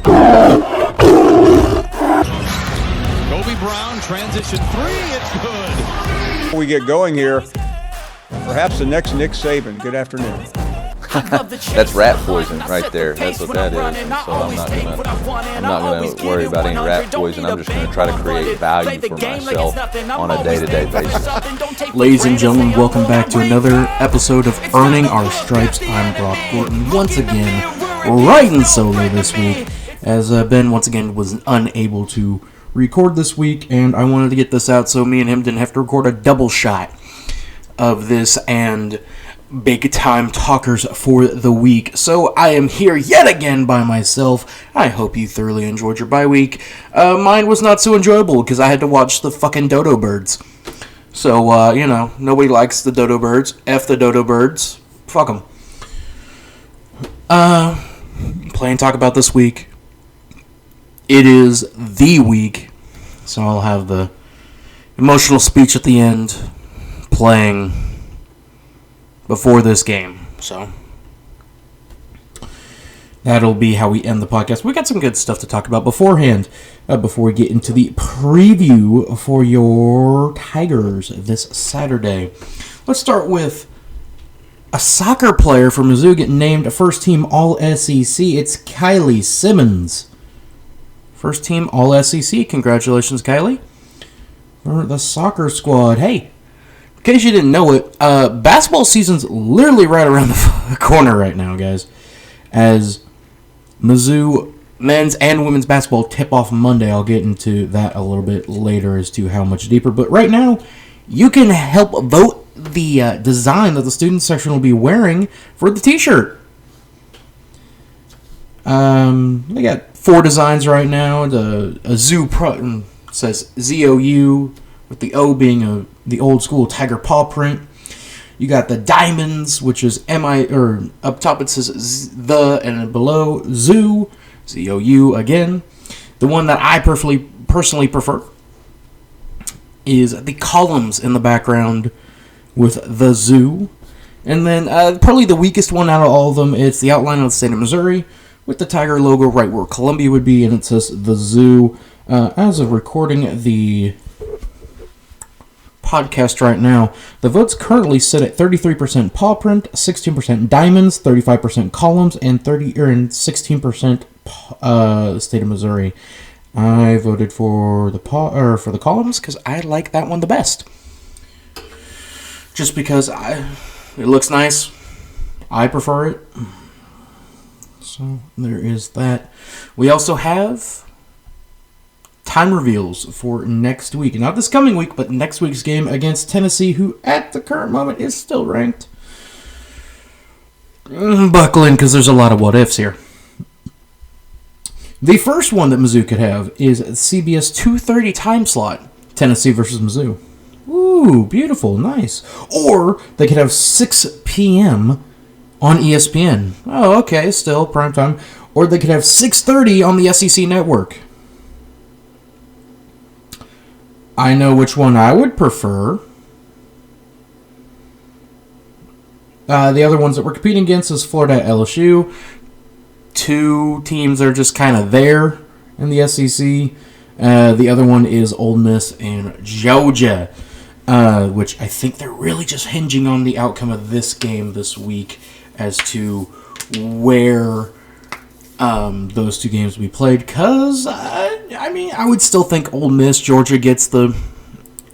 Kobe Brown, transition three, it's good. Before we get going here, perhaps the next Nick Saban. Good afternoon. That's rat poison right there. That's what that is. And so I'm not gonna worry about any rat poison. I'm just gonna try to create value for myself on a day-to-day basis. Ladies and gentlemen, welcome back to another episode of Earning Our Stripes. I'm Brock Gordon, once again riding solo this week, as Ben once again was unable to record this week, and I wanted to get this out so me and him didn't have to record a double shot of this and big time talkers for the week. So I am here yet again by myself. I hope you thoroughly enjoyed your bye week. Mine was not so enjoyable because I had to watch the fucking dodo birds. So, nobody likes the dodo birds. F the dodo birds. Fuck them. Plan talk about this week. It is the week. So I'll have the emotional speech at the end playing before this game, so that'll be how we end the podcast. We got some good stuff to talk about beforehand, before we get into the preview for your Tigers this Saturday. Let's start with a soccer player from Mizzou getting named a first-team All-SEC. It's Kylie Simmons. First-team All-SEC. Congratulations, Kylie, for the soccer squad. Hey, in case you didn't know it, basketball season's literally right around the corner right now, guys. As Mizzou men's and women's basketball tip off Monday. I'll get into that a little bit later as to how much deeper. But right now, you can help vote the design that the student section will be wearing for the t-shirt. They got 4 designs right now. A zoo says ZOU, with the O being the old school tiger paw print. You got the diamonds, which is or up top it says the, and below zoo, ZOU again. The one that I personally prefer is the columns in the background with the zoo. And then probably the weakest one out of all of them, it's the outline of the state of Missouri with the tiger logo right where Columbia would be, and it says the zoo. As of recording the podcast right now, the votes currently sit at 33% paw print, 16% diamonds, 35% columns, and 16% state of Missouri. I voted for the columns because I like that one the best. Just because it looks nice. I prefer it. So there is that. We also have time reveals for next week. Not this coming week, but next week's game against Tennessee, who at the current moment is still ranked. Buckle in, because there's a lot of what-ifs here. The first one that Mizzou could have is CBS 2:30 time slot. Tennessee versus Mizzou. Ooh, beautiful, nice. Or they could have 6 p.m. on ESPN. Oh, okay, still prime time. Or they could have 6:30 on the SEC network. I know which one I would prefer. The other ones that we're competing against is Florida at LSU. 2 teams are just kind of there in the SEC. The other one is Ole Miss and Georgia, which I think they're really just hinging on the outcome of this game this week as to where those 2 games will be played. Because, I would still think Ole Miss, Georgia gets the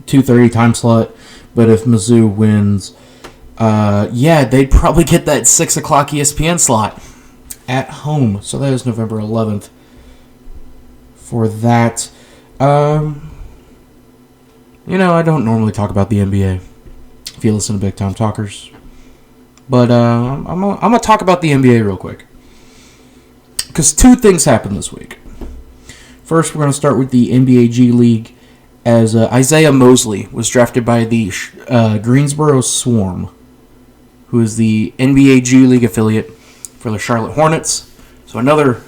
2:30 time slot. But if Mizzou wins, they'd probably get that 6 o'clock ESPN slot at home. So that is November 11th for that. I don't normally talk about the NBA if you listen to Big Time Talkers. But I'm going to talk about the NBA real quick. Because 2 things happened this week. First, we're going to start with the NBA G League, as Isaiah Mosley was drafted by the Greensboro Swarm, who is the NBA G League affiliate for the Charlotte Hornets. So another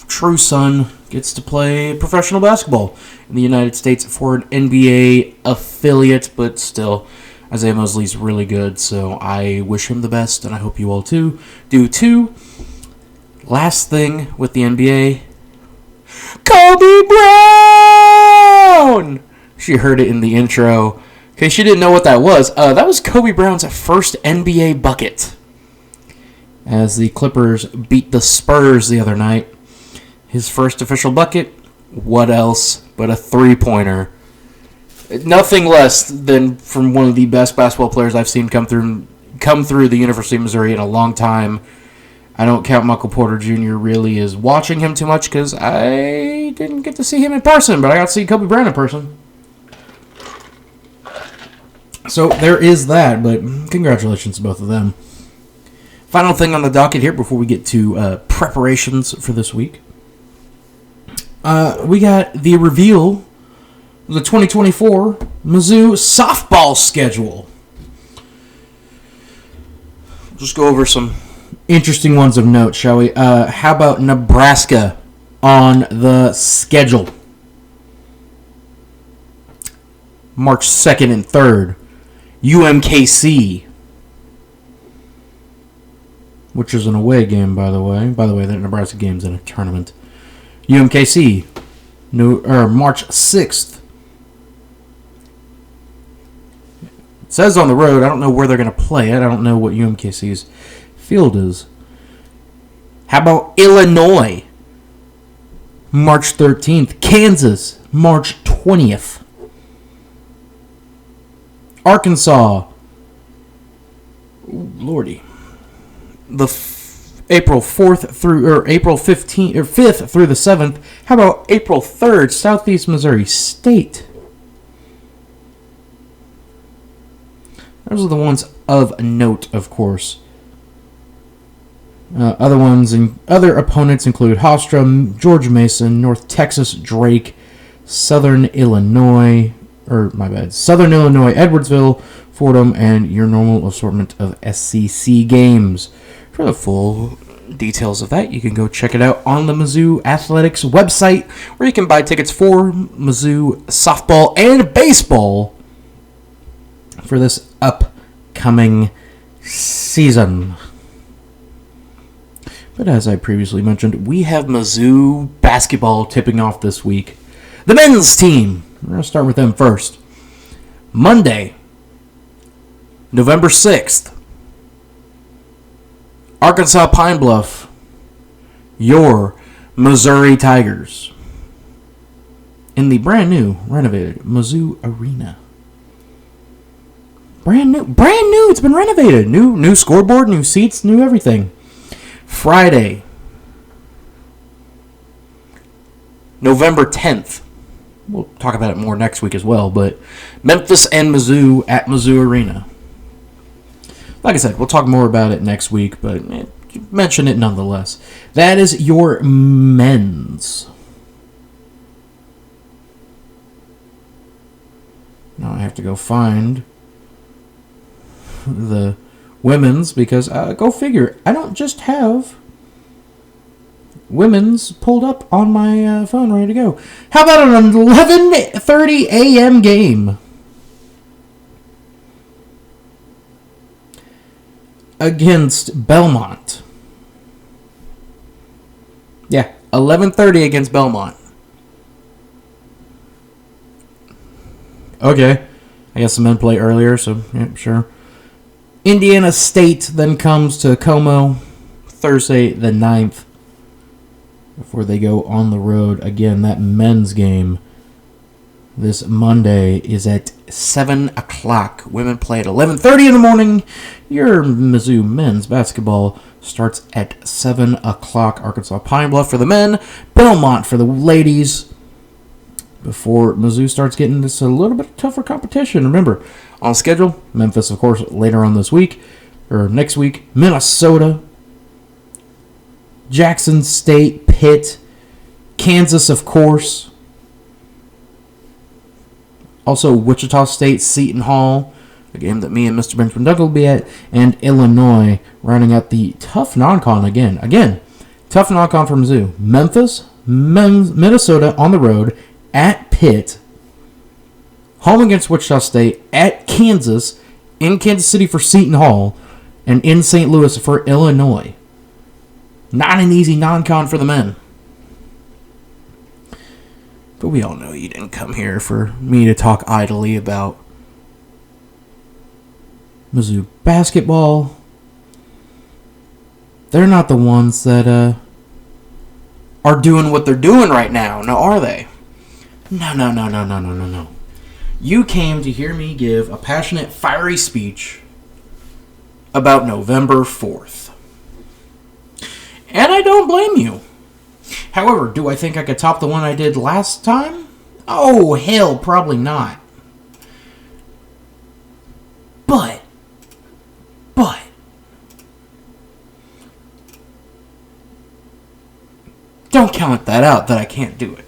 true son gets to play professional basketball in the United States for an NBA affiliate, but still, Isaiah Mosley's really good, so I wish him the best, and I hope you all do too. Last thing with the NBA, Kobe Brown! She heard it in the intro. In case she didn't know what that was Kobe Brown's first NBA bucket. As the Clippers beat the Spurs the other night. His first official bucket, what else but a three-pointer. Nothing less than from one of the best basketball players I've seen come through the University of Missouri in a long time. I don't count Michael Porter Jr. really as watching him too much because I didn't get to see him in person, but I got to see Kobe Brown in person. So there is that, but congratulations to both of them. Final thing on the docket here before we get to preparations for this week. We got the reveal of the 2024 Mizzou softball schedule. Just go over some interesting ones of note, shall we? How about Nebraska on the schedule? March 2nd and 3rd. UMKC, which is an away game, by the way. By the way, that Nebraska game's in a tournament. UMKC, March 6th. It says on the road. I don't know where they're going to play it. I don't know what UMKC's field is. How about Illinois? March 13th. Kansas, March 20th. Arkansas, Lordy, April 4th through April 15th or 5th through the 7th. How about April 3rd, Southeast Missouri State? Those are the ones of note, of course. Other opponents include Hofstra, George Mason, North Texas Drake, Southern Illinois, Edwardsville, Fordham, and your normal assortment of SEC games. For the full details of that, you can go check it out on the Mizzou Athletics website, where you can buy tickets for Mizzou softball and baseball for this upcoming season. But as I previously mentioned, we have Mizzou basketball tipping off this week. The men's team. We're going to start with them first. Monday, November 6th. Arkansas Pine Bluff. Your Missouri Tigers. In the brand new, renovated Mizzou Arena. Brand new. It's been renovated. New scoreboard, new seats, new everything. Friday, November 10th. We'll talk about it more next week as well, but Memphis and Mizzou at Mizzou Arena. Like I said, we'll talk more about it next week, but mention it nonetheless. That is your men's. Now I have to go find the women's because, go figure, I don't just have women's pulled up on my phone ready to go. How about an 11:30 a.m. game against Belmont? Yeah, 11:30 against Belmont. Okay, I guess the men play earlier, so yeah, sure. Indiana State then comes to Como Thursday the 9th. Before they go on the road. Again, that men's game this Monday is at 7 o'clock. Women play at 11:30 in the morning. Your Mizzou men's basketball starts at 7 o'clock. Arkansas Pine Bluff for the men. Belmont for the ladies. Before Mizzou starts getting this a little bit tougher competition. Remember, on schedule, Memphis, of course, later on this week. Or next week, Minnesota. Jackson State, Pitt, Kansas, of course. Also, Wichita State, Seton Hall, a game that me and Mr. Benjamin Doug will be at, and Illinois, rounding out the tough non-con again. Again, tough non-con from Mizzou. Memphis, Minnesota on the road, at Pitt, home against Wichita State, at Kansas, in Kansas City for Seton Hall, and in St. Louis for Illinois. Not an easy non-con for the men. But we all know you didn't come here for me to talk idly about Mizzou basketball. They're not the ones that are doing what they're doing right now, now are they? No. You came to hear me give a passionate, fiery speech about November 4th. And I don't blame you. However, do I think I could top the one I did last time? Oh, hell, probably not. But, don't count that out that I can't do it.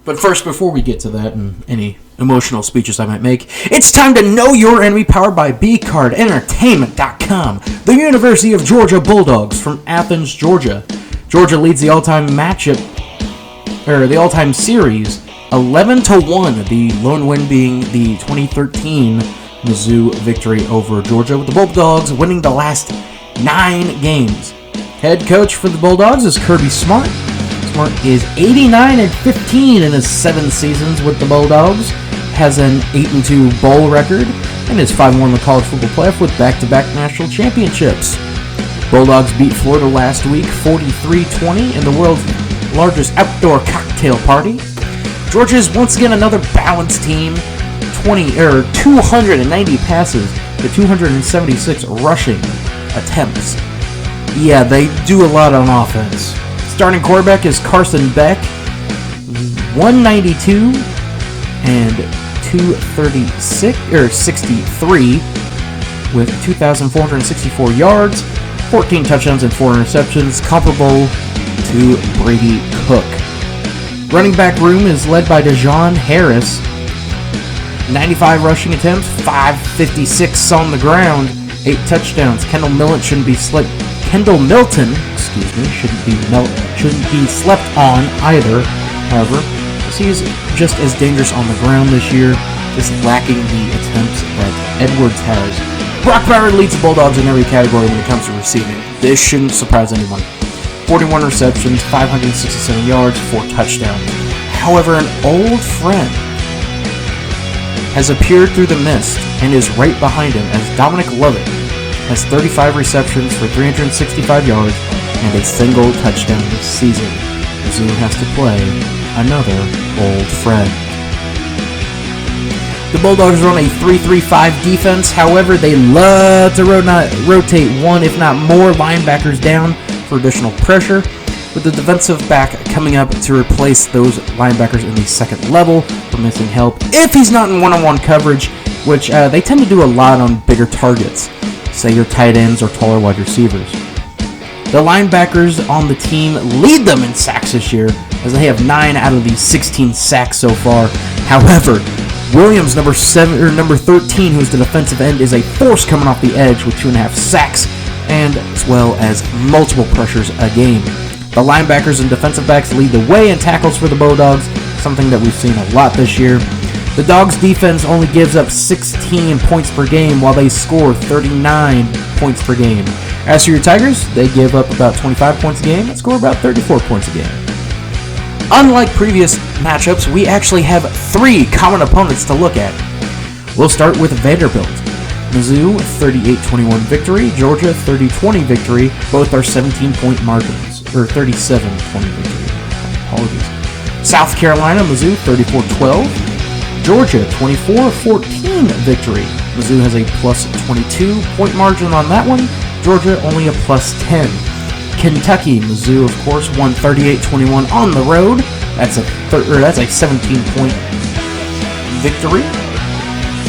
But first, before we get to that and any emotional speeches I might make, it's time to know your enemy, powered by BCardEntertainment.com. The University of Georgia Bulldogs from Athens, Georgia. Georgia leads the all-time series 11-1. The lone win being the 2013 Mizzou victory over Georgia, with the Bulldogs winning the last 9 games. Head coach for the Bulldogs is Kirby Smart. Smart is 89-15 in his 7 seasons with the Bulldogs, has an 8-2 bowl record, and is 5-1 in the college football playoff with back-to-back national championships. Bulldogs beat Florida last week 43-20 in the world's largest outdoor cocktail party. Georgia is once again another balanced team, 290 passes to 276 rushing attempts. Yeah, they do a lot on offense. Starting quarterback is Carson Beck, 192 and 63 with 2,464 yards, 14 touchdowns and 4 interceptions, comparable to Brady Cook. Running back room is led by Dejon Harris, 95 rushing attempts, 556 on the ground, 8 touchdowns. Kendall Milton shouldn't be slept on either. However, he's just as dangerous on the ground this year, just lacking the attempts that Edwards has. Brock Bowers leads the Bulldogs in every category when it comes to receiving. This shouldn't surprise anyone. 41 receptions, 567 yards, 4 touchdowns. However, an old friend has appeared through the mist and is right behind him, as Dominic Lovett has 35 receptions for 365 yards and a single touchdown this season. Mizzou has to play another old friend. The Bulldogs run a 3-3-5 defense. However, they love to rotate one, if not more, linebackers down for additional pressure, with the defensive back coming up to replace those linebackers in the second level for missing help if he's not in one-on-one coverage, which they tend to do a lot on bigger targets, say your tight ends or taller wide receivers. The linebackers on the team lead them in sacks this year, as they have 9 out of the 16 sacks so far. However, Williams, number 13, who's the defensive end, is a force coming off the edge with 2.5 sacks, and as well as multiple pressures a game. The linebackers and defensive backs lead the way in tackles for the Bulldogs, something that we've seen a lot this year. The Dogs' defense only gives up 16 points per game, while they score 39 points per game. As for your Tigers, they give up about 25 points a game and score about 34 points a game. Unlike previous matchups, we actually have 3 common opponents to look at. We'll start with Vanderbilt. Mizzou, 38-21 victory. Georgia, 30-20 victory. Both are 17-point margins, or 37-20 victory. Apologies. South Carolina, Mizzou, 34-12. Georgia, 24-14 victory. Mizzou has a plus 22-point margin on that one. Georgia only a plus 10. Kentucky, Mizzou, of course, won 38-21 on the road. That's a 17-point victory.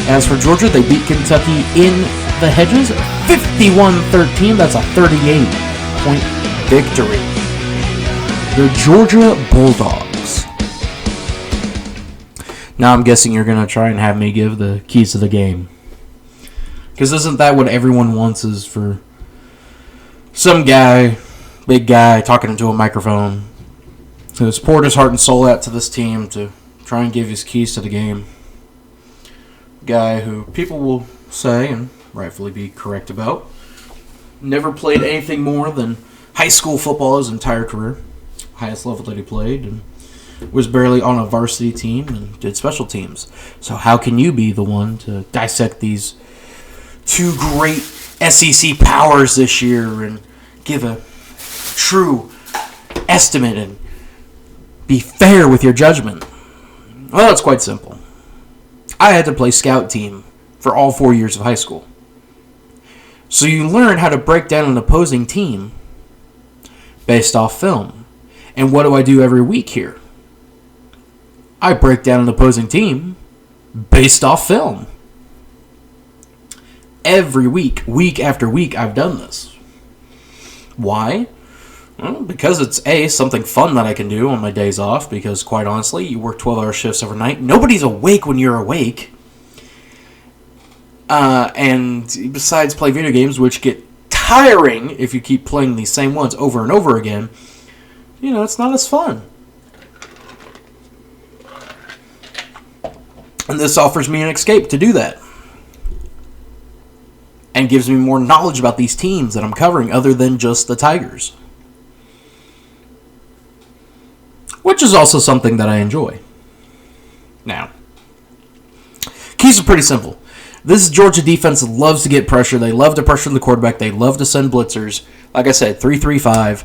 As for Georgia, they beat Kentucky in the hedges, 51-13. That's a 38-point victory. The Georgia Bulldogs. Now I'm guessing you're going to try and have me give the keys to the game. Because isn't that what everyone wants, is for some guy, big guy, talking into a microphone to pour his heart and soul out to this team to try and give his keys to the game. Guy who people will say, and rightfully be correct about, never played anything more than high school football his entire career. highest level that he played, and was barely on a varsity team and did special teams. So how can you be the one to dissect these two great SEC powers this year and give a true estimate and be fair with your judgment? Well, it's quite simple. I had to play scout team for all 4 years of high school. So you learn how to break down an opposing team based off film. And what do I do every week here? I break down an opposing team based off film. Every week, week after week, I've done this. Why? Well, because it's something fun that I can do on my days off, because quite honestly, you work 12-hour shifts overnight. Nobody's awake when you're awake. And besides play video games, which get tiring if you keep playing these same ones over and over again, it's not as fun. And this offers me an escape to do that. And gives me more knowledge about these teams that I'm covering other than just the Tigers. Which is also something that I enjoy. Now, keys are pretty simple. This Georgia defense loves to get pressure. They love to pressure the quarterback. They love to send blitzers. Like I said, 3-3-5.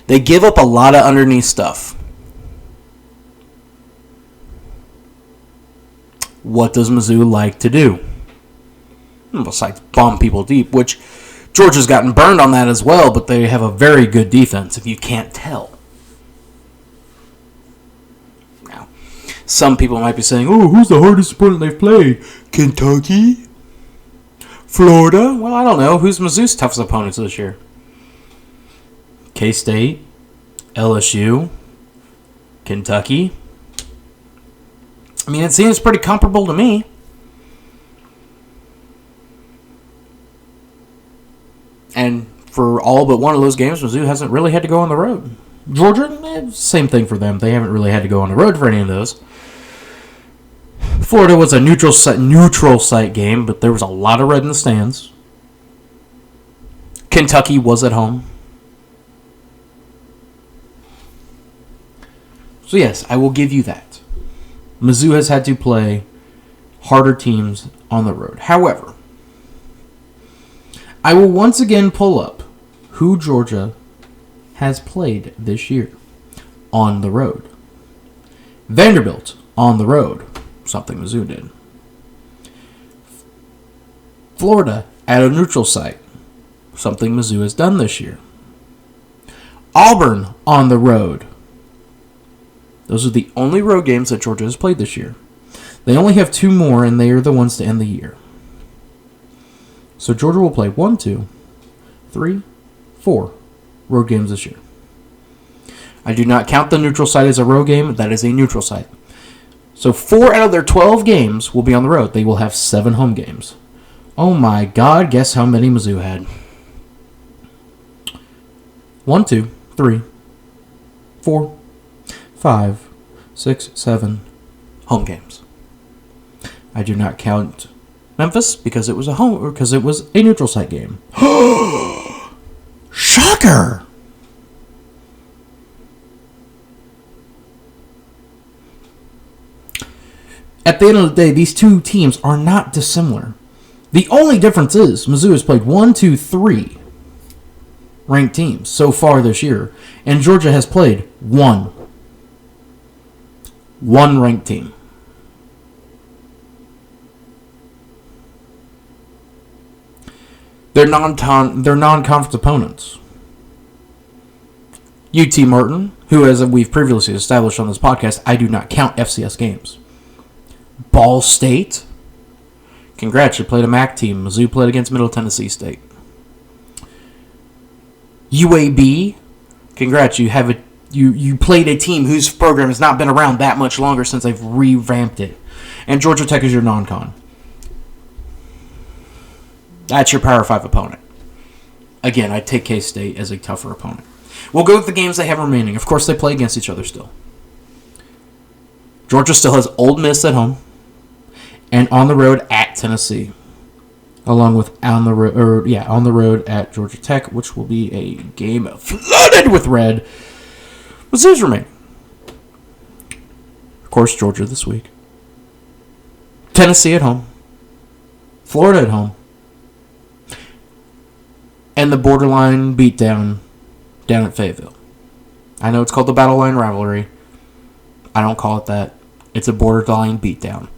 They give up a lot of underneath stuff. What does Mizzou like to do? Besides bomb people deep, which Georgia's gotten burned on that as well, but they have a very good defense, if you can't tell. Now, some people might be saying, oh, who's the hardest opponent they've played? Kentucky? Florida? Well, I don't know. Who's Mizzou's toughest opponents this year? K-State? LSU? Kentucky? I mean, it seems pretty comparable to me. And for all but one of those games, Mizzou hasn't really had to go on the road. Georgia, same thing for them. They haven't really had to go on the road for any of those. Florida was a neutral site game, but there was a lot of red in the stands. Kentucky was at home. So yes, I will give you that. Mizzou has had to play harder teams on the road. However, I will once again pull up who Georgia has played this year on the road. Vanderbilt on the road, something Mizzou did. Florida at a neutral site, something Mizzou has done this year. Auburn on the road. Those are the only road games that Georgia has played this year. They only have 2 more, and they are the ones to end the year. So Georgia will play 1, 2, 3, 4 road games this year. I do not count the neutral site as a road game. That is a neutral site. So 4 out of their 12 games will be on the road. They will have 7 home games. Oh my God, guess how many Mizzou had? 1, 2, 3, 4, 5, 6, 7 home games. I do not count Memphis because it was a neutral site game. Shocker! At the end of the day, these two teams are not dissimilar. The only difference is Mizzou has played 1, 2, 3 ranked teams so far this year, and Georgia has played one ranked team. They're non-conference opponents. UT Martin, who, as we've previously established on this podcast, I do not count FCS games. Ball State, congrats, you played a MAC team. Mizzou played against Middle Tennessee State. UAB, congrats, you played a team whose program has not been around that much longer since they've revamped it. And Georgia Tech is your non-con. That's your Power 5 opponent. Again, I'd take K-State as a tougher opponent. We'll go with the games they have remaining. Of course, they play against each other still. Georgia still has Ole Miss at home and on the road at Tennessee. along with on the road at Georgia Tech, which will be a game flooded with red. Mizzou's remaining. Of course, Georgia this week. Tennessee at home. Florida at home. And the borderline beatdown down at Fayetteville. I know it's called the Battle Line Rivalry. I don't call it that. It's a borderline beatdown.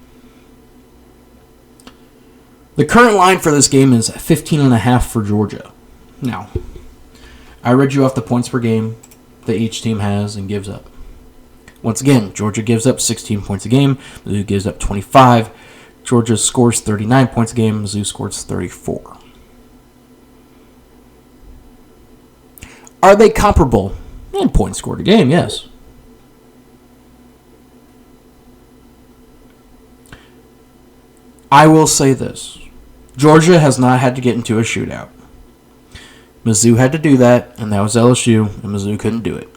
The current line for this game is 15.5 for Georgia. Now, I read you off the points per game that each team has and gives up. Once again, Georgia gives up 16 points a game. Mizzou gives up 25. Georgia scores 39 points a game. Mizzou scores 34. Are they comparable? In points scored a game, yes. I will say this. Georgia has not had to get into a shootout. Mizzou had to do that, and that was LSU, and Mizzou couldn't do it.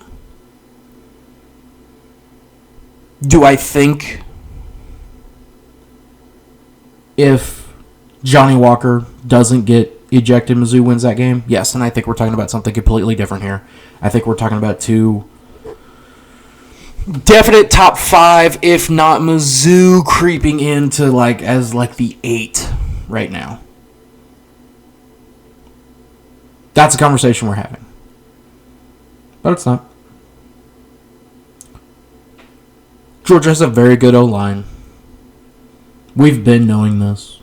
Do I think if Johnny Walker doesn't get ejected, Mizzou wins that game? Yes, and I think we're talking about something completely different here. I think we're talking about two definite top 5, if not Mizzou creeping into as the 8 right now. That's a conversation we're having. But it's not. Georgia has a very good O-line. We've been knowing this.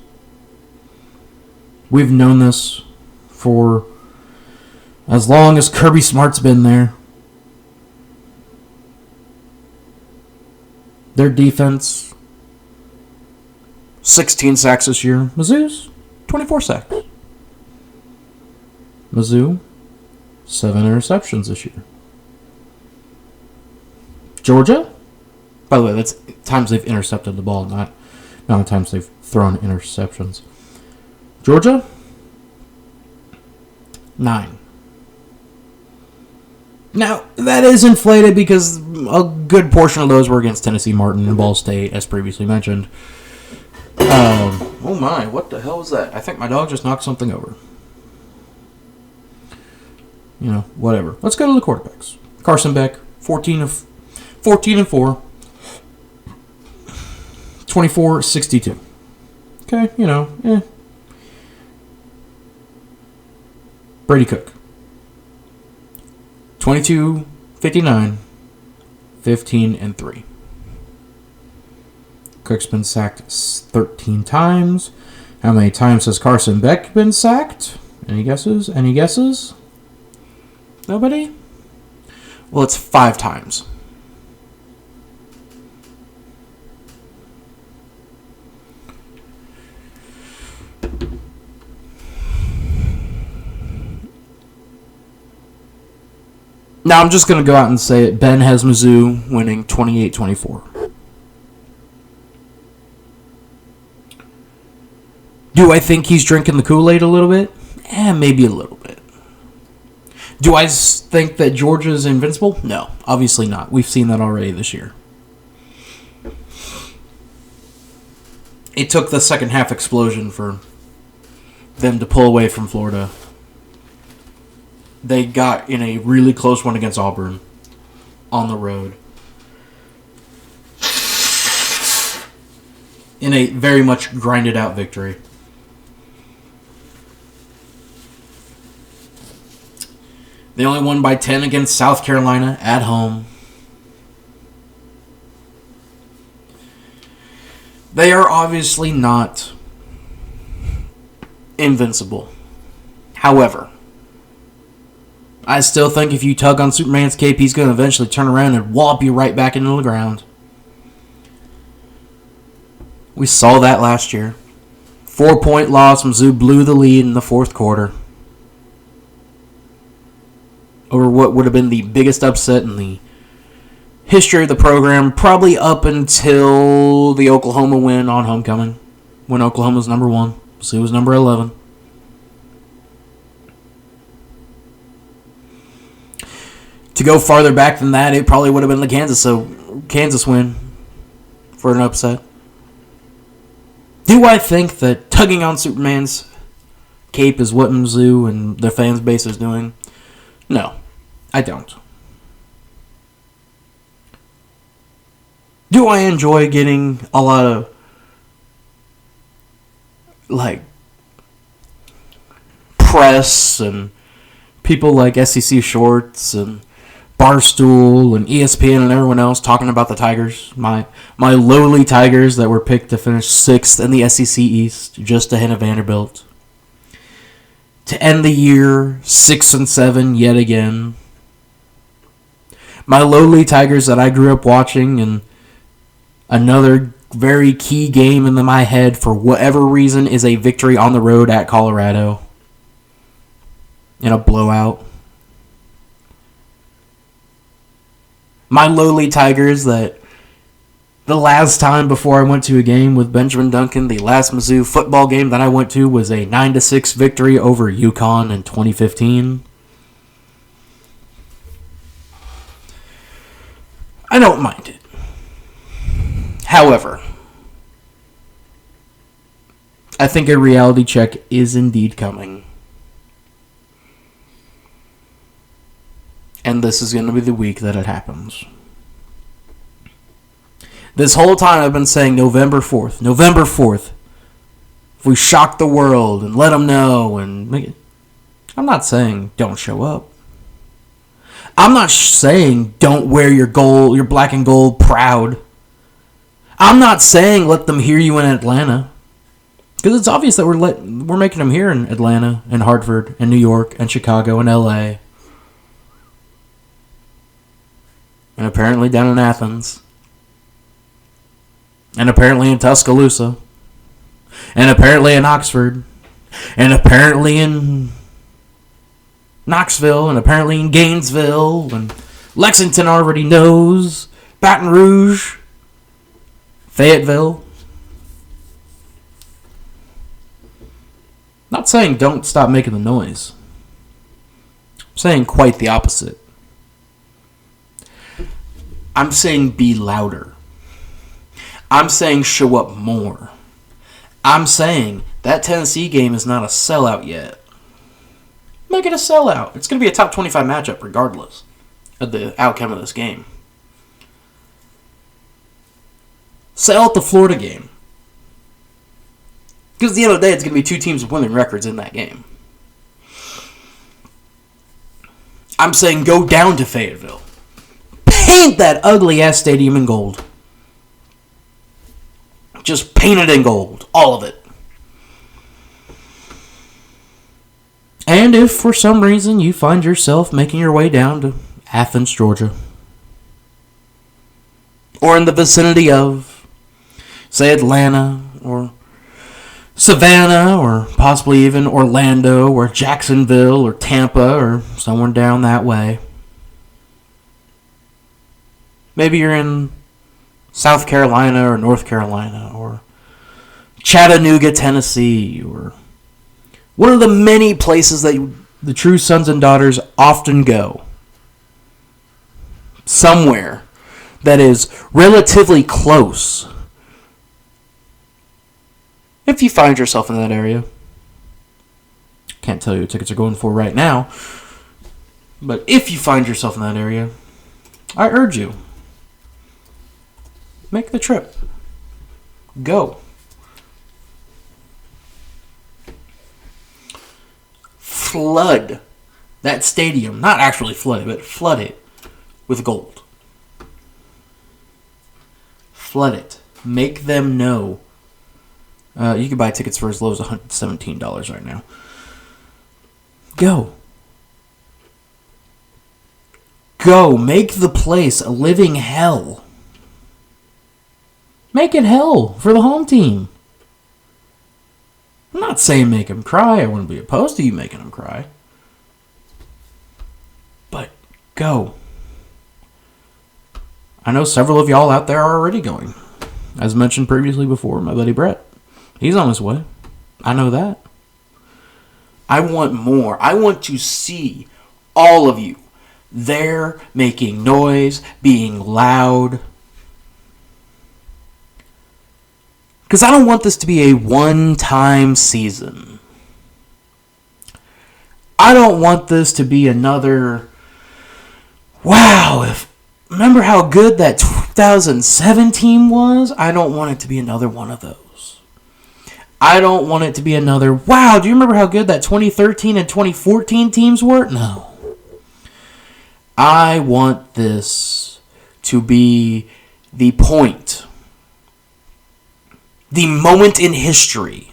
We've known this for as long as Kirby Smart's been there. Their defense, 16 sacks this year. Mizzou's 24 sacks. Mizzou, 7 interceptions this year. Georgia, by the way, that's times they've intercepted the ball, not the times they've thrown interceptions. Georgia, 9. Now, that is inflated because a good portion of those were against Tennessee, Martin, and Ball State, as previously mentioned. Oh my, what the hell was that? I think my dog just knocked something over. Whatever. Let's go to the quarterbacks. Carson Beck, 14 and 4, 24-62. Okay, Brady Cook, 22-59, 15-3. Cook's been sacked 13 times. How many times has Carson Beck been sacked? Any guesses? Nobody? Well, it's 5 times. Now, I'm just going to go out and say it. Ben has Mizzou winning 28-24. Do I think he's drinking the Kool-Aid a little bit? Maybe a little bit. Do I think that Georgia's invincible? No, obviously not. We've seen that already this year. It took the second half explosion for them to pull away from Florida. They got in a really close one against Auburn on the road. In a very much grinded out victory. They only won by 10 against South Carolina at home. They are obviously not invincible. However, I still think if you tug on Superman's cape, he's going to eventually turn around and wallop you right back into the ground. We saw that last year. 4-point loss. Mizzou blew the lead in the fourth quarter. Over what would have been the biggest upset in the history of the program, probably up until the Oklahoma win on homecoming, when Oklahoma was number 1. Mizzou was number 11. To go farther back than that, it probably would have been the Kansas win for an upset. Do I think that tugging on Superman's cape is what Mizzou and their fans base is doing? No, I don't. Do I enjoy getting a lot of, like, press and people like SEC Shorts and Barstool and ESPN and everyone else talking about the Tigers? My lowly Tigers that were picked to finish 6th in the SEC East, just ahead of Vanderbilt. To end the year 6-7 yet again. My lowly Tigers that I grew up watching, and another very key game in my head for whatever reason is a victory on the road at Colorado in a blowout. My lowly Tigers that the last time before I went to a game with Benjamin Duncan, the last Mizzou football game that I went to was a 9-6 victory over UConn in 2015. I don't mind it. However, I think a reality check is indeed coming. And this is going to be the week that it happens. This whole time I've been saying November 4th. November 4th. If we shock the world and let them know and make it. I'm not saying don't show up. I'm not saying don't wear your black and gold proud. I'm not saying let them hear you in Atlanta. Because it's obvious that we're making them here in Atlanta and Hartford and New York and Chicago and LA. And apparently down in Athens. And apparently in Tuscaloosa. And apparently in Oxford. And apparently in Knoxville. And apparently in Gainesville. And Lexington already knows. Baton Rouge. Fayetteville. Not saying don't stop making the noise. I'm saying quite the opposite. I'm saying be louder. I'm saying show up more. I'm saying that Tennessee game is not a sellout yet. Make it a sellout. It's going to be a top 25 matchup regardless of the outcome of this game. Sell out the Florida game. Because at the end of the day, it's going to be two teams with winning records in that game. I'm saying go down to Fayetteville. Paint that ugly-ass stadium in gold. Just paint it in gold. All of it. And if for some reason you find yourself making your way down to Athens, Georgia, or in the vicinity of, say, Atlanta, or Savannah, or possibly even Orlando, or Jacksonville, or Tampa, or somewhere down that way. Maybe you're in South Carolina or North Carolina or Chattanooga, Tennessee, or one of the many places that the true sons and daughters often go. Somewhere that is relatively close. If you find yourself in that area. Can't tell you what tickets are going for right now. But if you find yourself in that area, I urge you. Make the trip. Go. Flood that stadium. Not actually flood it, but flood it with gold. Flood it. Make them know. You can buy tickets for as low as $117 right now. Go. Go. Make the place a living hell. Make it hell for the home team. I'm not saying make them cry. I wouldn't be opposed to you making them cry. But go. I know several of y'all out there are already going. As mentioned previously before, my buddy Brett. He's on his way. I know that. I want more. I want to see all of you there making noise, being loud. Because I don't want this to be a one-time season. I don't want this to be another, wow, remember how good that 2017 was? I don't want it to be another one of those. I don't want it to be another, wow, do you remember how good that 2013 and 2014 teams were? No. I want this to be the point, the moment in history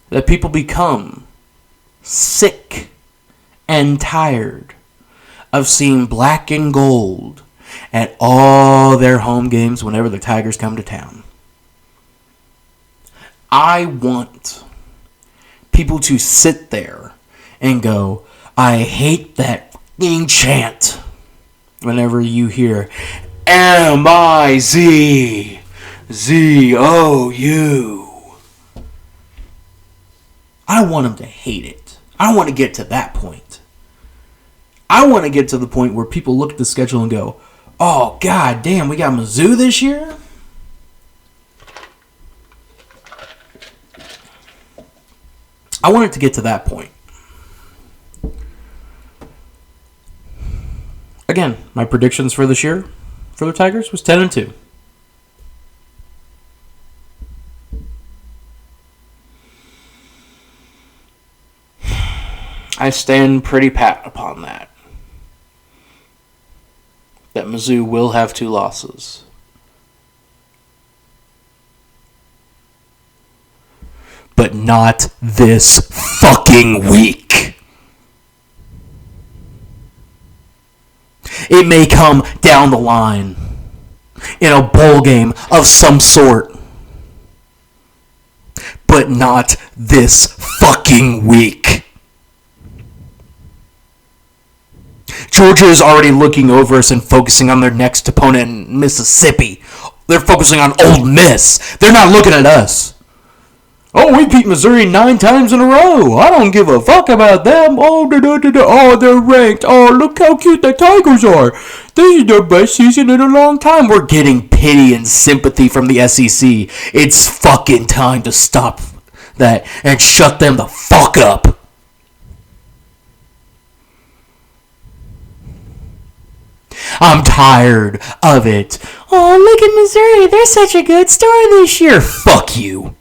that people become sick and tired of seeing black and gold at all their home games whenever the Tigers come to town. I want people to sit there and go, I hate that f***ing chant whenever you hear M-I-Z-Z-O-U. I want them to hate it. I want to get to that point. I want to get to the point where people look at the schedule and go, oh, god damn, we got Mizzou this year? I want it to get to that point. Again, my predictions for this year for the Tigers was 10-2. I stand pretty pat upon that. That Mizzou will have 2 losses. But not this fucking week. It may come down the line in a bowl game of some sort. But not this fucking week. Georgia is already looking over us and focusing on their next opponent in Mississippi. They're focusing on Ole Miss. They're not looking at us. Oh, we beat Missouri 9 times in a row. I don't give a fuck about them. Oh, they're ranked. Oh, look how cute the Tigers are. This is their best season in a long time. We're getting pity and sympathy from the SEC. It's fucking time to stop that and shut them the fuck up. I'm tired of it. Oh, look at Missouri. They're such a good story this year. Fuck you.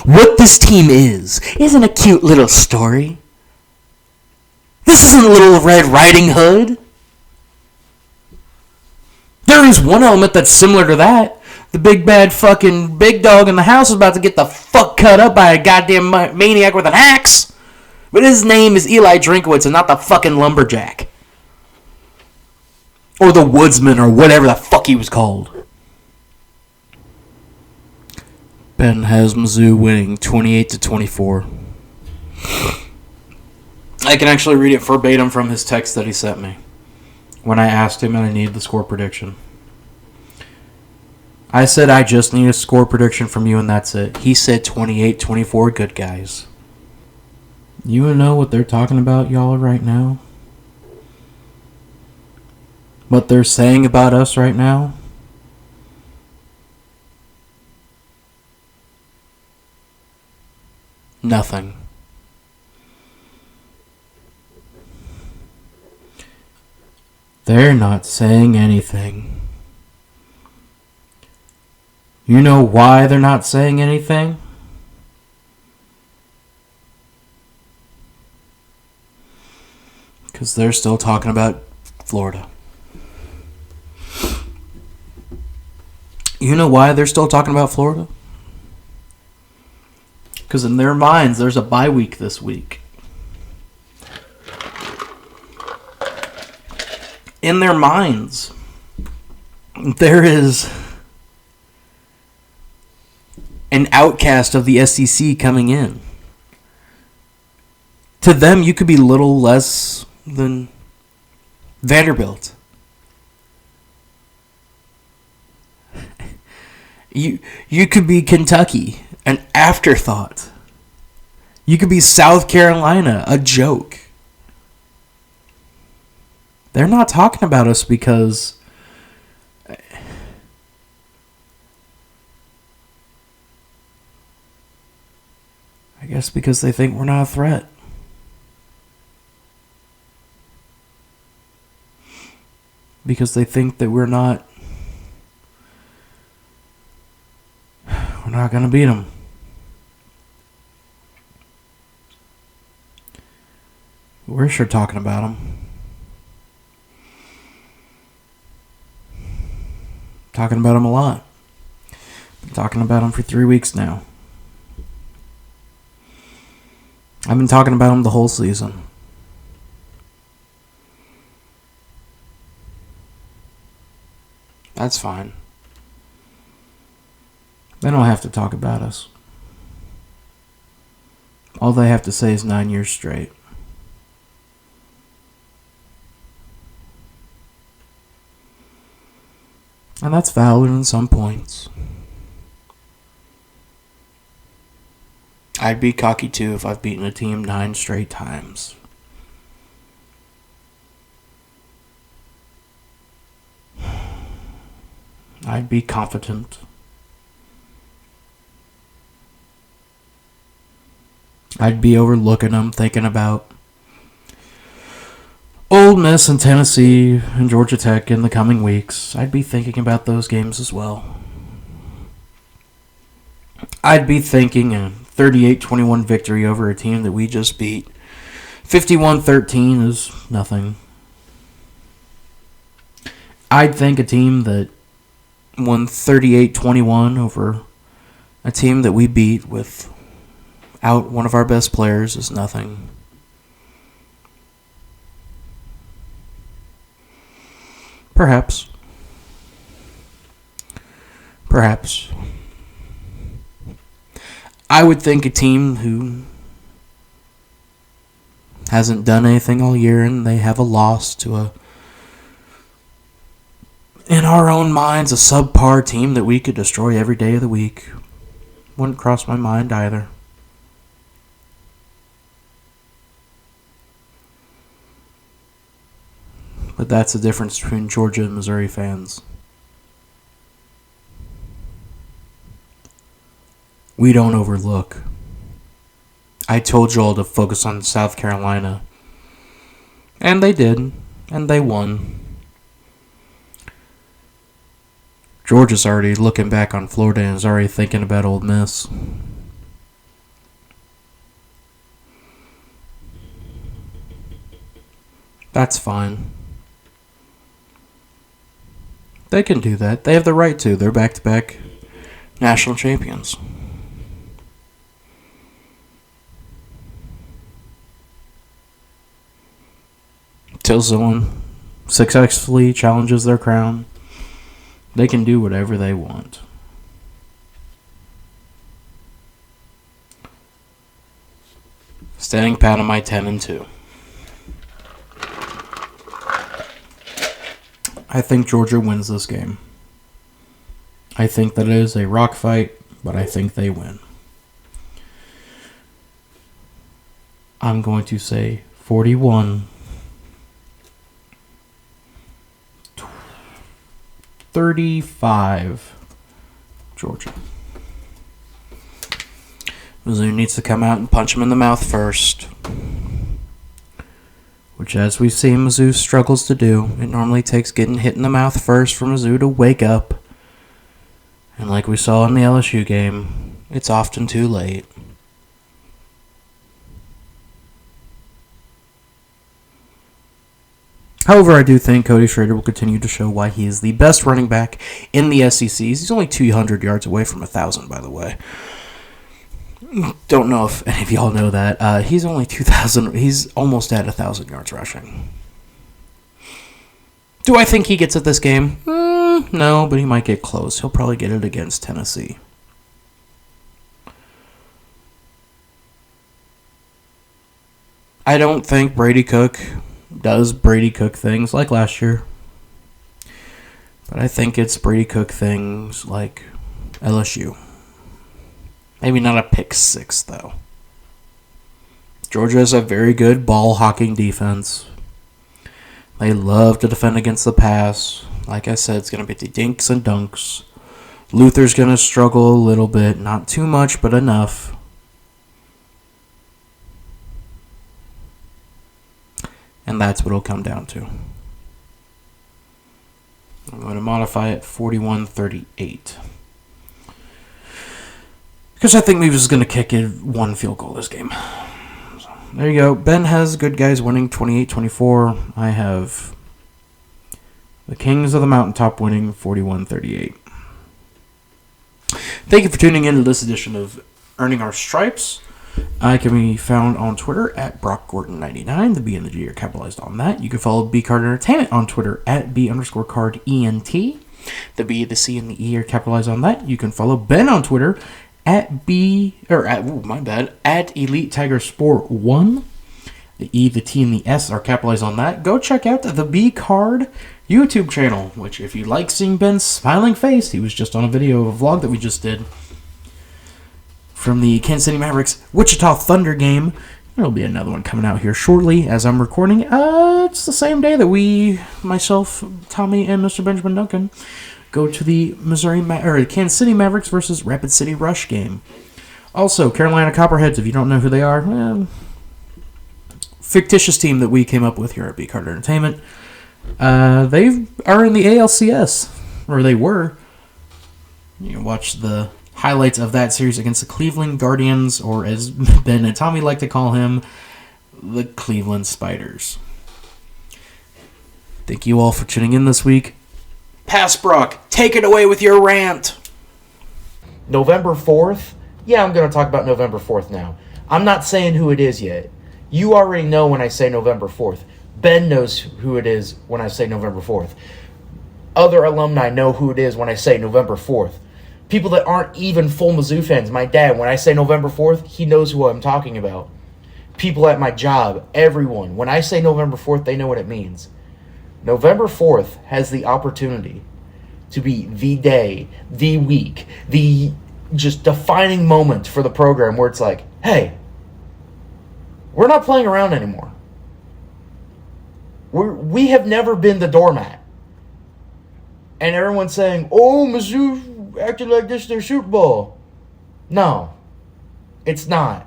What this team isn't a cute little story. This isn't Little Red Riding Hood. There is one element that's similar to that. The big bad fucking big dog in the house is about to get the fuck cut up by a goddamn maniac with an axe. But his name is Eli Drinkwitz and not the fucking lumberjack. Or the woodsman or whatever the fuck he was called. Ben has Mizzou winning 28-24. I can actually read it verbatim from his text that he sent me when I asked him and I needed the score prediction. I said, I just need a score prediction from you and that's it. He said 28-24, good guys. You know what they're talking about, y'all, right now? What they're saying about us right now? Nothing. They're not saying anything. You know why they're not saying anything? Because they're still talking about Florida. You know why they're still talking about Florida? Because in their minds, there's a bye week this week. In their minds, there is an outcast of the SEC coming in. To them, you could be little less than Vanderbilt. You could be Kentucky, an afterthought. You could be South Carolina, a joke. They're not talking about us because guess because they think we're not a threat. Because they think that we're not going to beat them. We're sure talking about them. Talking about them a lot. Been talking about them for 3 weeks now. I've been talking about them the whole season. That's fine. They don't have to talk about us. All they have to say is 9 years straight. And that's valid in some points. I'd be cocky too if I've beaten a team 9 straight times. I'd be confident. I'd be overlooking them, thinking about Ole Miss and Tennessee and Georgia Tech in the coming weeks. I'd be thinking about those games as well. I'd be thinking a 38-21 victory over a team that we just beat. 51-13 is nothing. I'd think a team that won 38-21 over a team that we beat without one of our best players is nothing. Perhaps. I would think a team who hasn't done anything all year and they have a loss to in our own minds, a subpar team that we could destroy every day of the week. Wouldn't cross my mind either. But that's the difference between Georgia and Missouri fans. We don't overlook. I told you all to focus on South Carolina. And they did. And they won. Georgia's already looking back on Florida and is already thinking about Ole Miss. That's fine. They can do that. They have the right to. They're back-to-back national champions. Until someone successfully challenges their crown, they can do whatever they want. Standing pat on my 10-2. I think Georgia wins this game. I think that it is a rock fight, but I think they win. I'm going to say 41-35 Georgia. Mizzou needs to come out and punch him in the mouth first. Which, as we've seen Mizzou struggles to do, it normally takes getting hit in the mouth first for Mizzou to wake up. And like we saw in the LSU game, it's often too late. However, I do think Cody Schrader will continue to show why he is the best running back in the SEC. He's only 200 yards away from 1,000, by the way. Don't know if any of y'all know that. He's only 2,000. He's almost at 1,000 yards rushing. Do I think he gets it this game? No, but he might get close. He'll probably get it against Tennessee. I don't think Brady Cook does Brady Cook things like last year. But I think it's Brady Cook things like LSU. Maybe not a pick six, though. Georgia has a very good ball-hawking defense. They love to defend against the pass. Like I said, it's going to be the dinks and dunks. Luther's going to struggle a little bit. Not too much, but enough. And that's what it'll come down to. I'm going to modify it 41-38. Because I think Mizzou is going to kick in one field goal this game. So, there you go. Ben has good guys winning 28-24. I have the Kings of the Mountaintop winning 41-38. Thank you for tuning in to this edition of Earning Our Stripes. I can be found on Twitter at BrockGorton99. The B and the G are capitalized on that. You can follow B Card Entertainment on Twitter at B_card ENT. The B, the C, and the E are capitalized on that. You can follow Ben on Twitter at EliteTigerSport1. The E, the T, and the S are capitalized on that. Go check out the B Card YouTube channel, which if you like seeing Ben's smiling face, he was just on a video of a vlog that we just did from the Kansas City Mavericks Wichita Thunder game. There'll be another one coming out here shortly as I'm recording. It's the same day that we, myself, Tommy, and Mr. Benjamin Duncan, go to the Kansas City Mavericks versus Rapid City Rush game. Also, Carolina Copperheads, if you don't know who they are, fictitious team that we came up with here at B Card Entertainment. They are in the ALCS, or they were. You can watch the highlights of that series against the Cleveland Guardians, or as Ben and Tommy like to call him, the Cleveland Spiders. Thank you all for tuning in this week. Pass Brock, take it away with your rant. November 4th? Yeah, I'm going to talk about November 4th now. I'm not saying who it is yet. You already know when I say November 4th. Ben knows who it is when I say November 4th. Other alumni know who it is when I say November 4th. People that aren't even full Mizzou fans, my dad, when I say November 4th, he knows who I'm talking about. People at my job, everyone. When I say November 4th, they know what it means. November 4th has the opportunity to be the day, the week, the just defining moment for the program where it's like, hey, we're not playing around anymore. We have never been the doormat. And everyone's saying, oh, Mizzou acting like this their Super Bowl. No, it's not.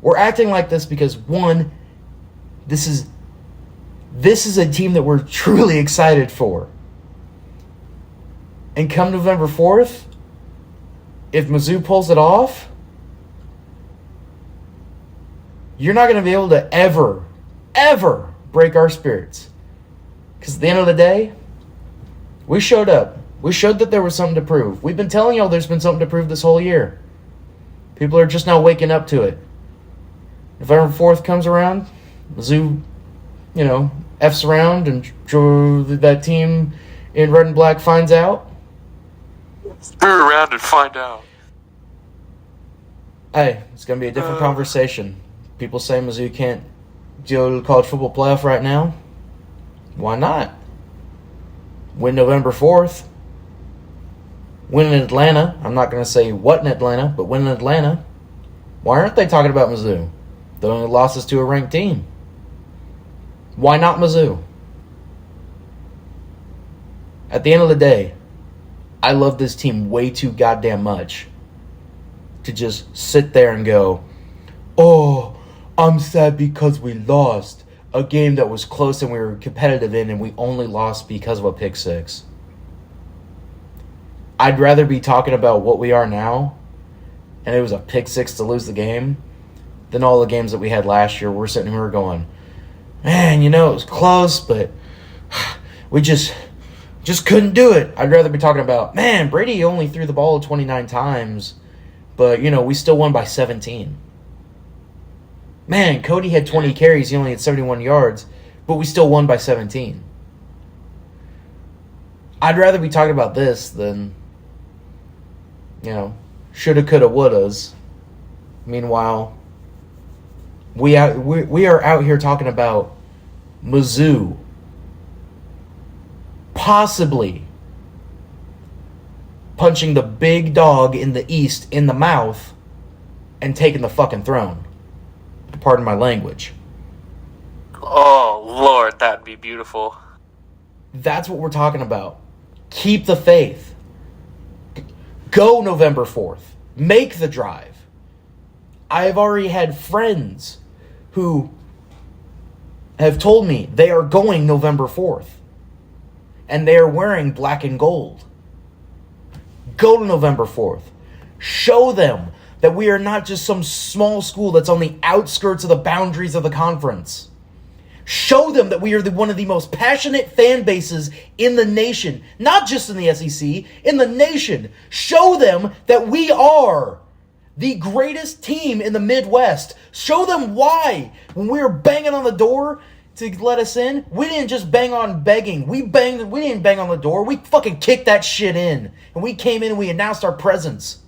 We're acting like this because, one, this is a team that we're truly excited for. And come November 4th, if Mizzou pulls it off, you're not going to be able to ever break our spirits. Because at the end of the day, we showed up. We showed that there was something to prove. We've been telling y'all there's been something to prove this whole year. People are just now waking up to it. November 4th comes around, Mizzou, F's around, and that team in red and black finds out. Screw around and find out. Hey, it's going to be a different conversation. People say Mizzou can't go to the college football playoff right now. Why not? Win November 4th. Win in Atlanta. I'm not going to say what in Atlanta, but win in Atlanta. Why aren't they talking about Mizzou? They only losses to a ranked team. Why not Mizzou? At the end of the day, I love this team way too goddamn much to just sit there and go, oh, I'm sad because we lost a game that was close and we were competitive in, and we only lost because of a pick six. I'd rather be talking about what we are now, and it was a pick six to lose the game, than all the games that we had last year. We're sitting here going, man, it was close, but we just couldn't do it. I'd rather be talking about, man, Brady only threw the ball 29 times, but, we still won by 17. Man, Cody had 20 carries. He only had 71 yards, but we still won by 17. I'd rather be talking about this than, shoulda, coulda, wouldas. Meanwhile, we are out here talking about Mizzou possibly punching the big dog in the East in the mouth and taking the fucking throne. Pardon my language. Oh, Lord, that'd be beautiful. That's what we're talking about. Keep the faith. Go November 4th. Make the drive. I have already had friends who have told me they are going November 4th. And they are wearing black and gold. Go to November 4th. Show them that we are not just some small school that's on the outskirts of the boundaries of the conference. Show them that we are one of the most passionate fan bases in the nation. Not just in the SEC, in the nation. Show them that we are the greatest team in the Midwest. Show them why. When we were banging on the door to let us in, we didn't just bang on begging. We didn't bang on the door. We fucking kicked that shit in. And we came in and we announced our presence.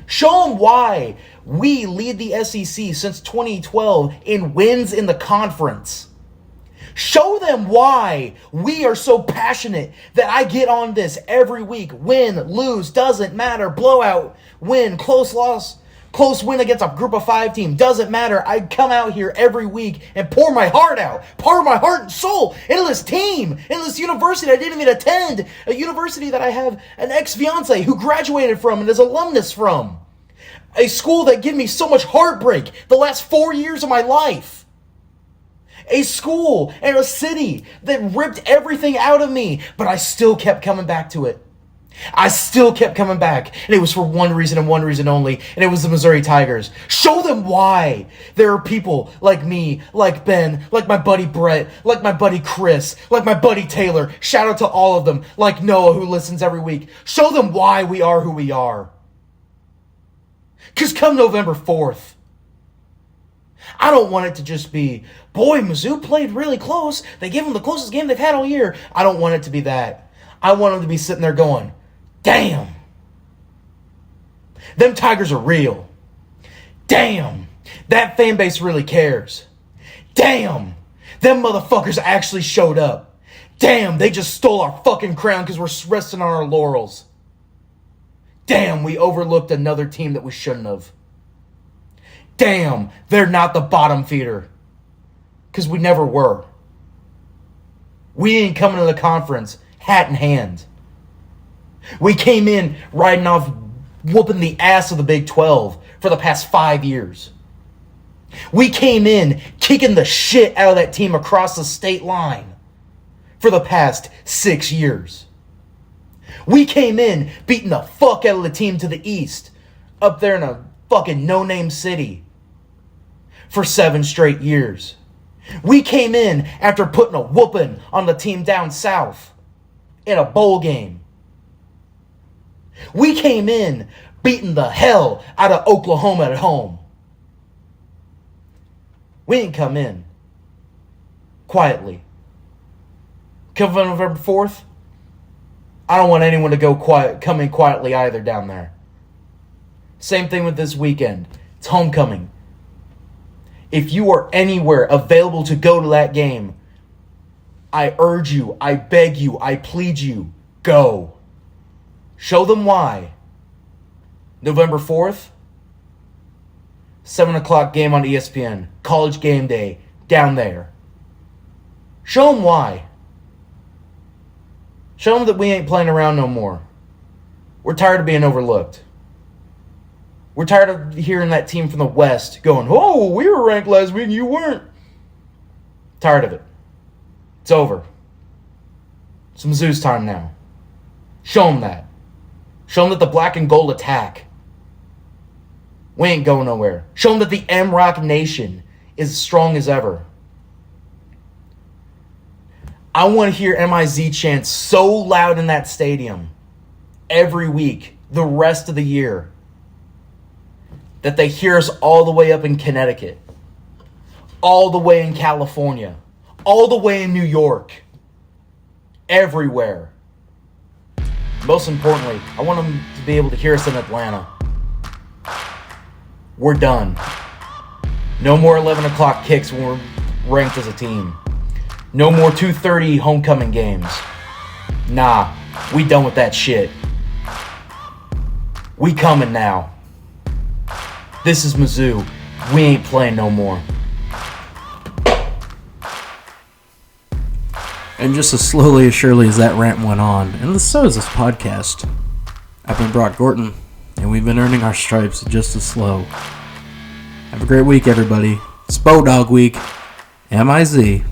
Show them why we lead the SEC since 2012 in wins in the conference. Show them why we are so passionate that I get on this every week. Win, lose, doesn't matter. Blowout, win, close loss, close win against a group of 5 team. Doesn't matter. I come out here every week and pour my heart out. Pour my heart and soul into this team, into this university I didn't even attend. A university that I have an ex-fiance who graduated from and is alumnus from. A school that gave me so much heartbreak the last 4 years of my life. A school and a city that ripped everything out of me, but I still kept coming back to it. I still kept coming back, and it was for one reason and one reason only, and it was the Missouri Tigers. Show them why there are people like me, like Ben, like my buddy Brett, like my buddy Chris, like my buddy Taylor. Shout out to all of them, like Noah who listens every week. Show them why we are who we are. Because come November 4th, I don't want it to just be, boy, Mizzou played really close. They gave them the closest game they've had all year. I don't want it to be that. I want them to be sitting there going, damn, them Tigers are real. Damn, that fan base really cares. Damn, them motherfuckers actually showed up. Damn, they just stole our fucking crown because we're resting on our laurels. Damn, we overlooked another team that we shouldn't have. Damn, they're not the bottom feeder. Because we never were. We ain't coming to the conference hat in hand. We came in riding off whooping the ass of the Big 12 for the past 5 years. We came in kicking the shit out of that team across the state line for the past 6 years. We came in beating the fuck out of the team to the east up there in a fucking no-name city for 7 straight years. We came in after putting a whooping on the team down south in a bowl game. We came in beating the hell out of Oklahoma at home. We didn't come in quietly. Come on November 4th, I don't want anyone to come in quietly either down there. Same thing with this weekend. It's homecoming. If you are anywhere available to go to that game, I urge you, I beg you, I plead you, go. Show them why. November 4th, 7 o'clock game on ESPN. College game day, down there. Show them why. Show them that we ain't playing around no more. We're tired of being overlooked. We're tired of hearing that team from the West going, oh, we were ranked last week and you weren't. Tired of it. It's over. It's Mizzou's time now. Show them that. Show them that the black and gold attack. We ain't going nowhere. Show them that the M-Rock Nation is as strong as ever. I want to hear MIZ chants so loud in that stadium every week, the rest of the year, that they hear us all the way up in Connecticut, all the way in California, all the way in New York, everywhere. Most importantly, I want them to be able to hear us in Atlanta. We're done. No more 11 o'clock kicks when we're ranked as a team. No more 2:30 homecoming games. Nah, we done with that shit. We coming now. This is Mizzou. We ain't playing no more. And just as slowly as surely as that rant went on, and so is this podcast, I've been Brock Gorton, and we've been earning our stripes just as slow. Have a great week, everybody. It's Bulldog Week, M-I-Z.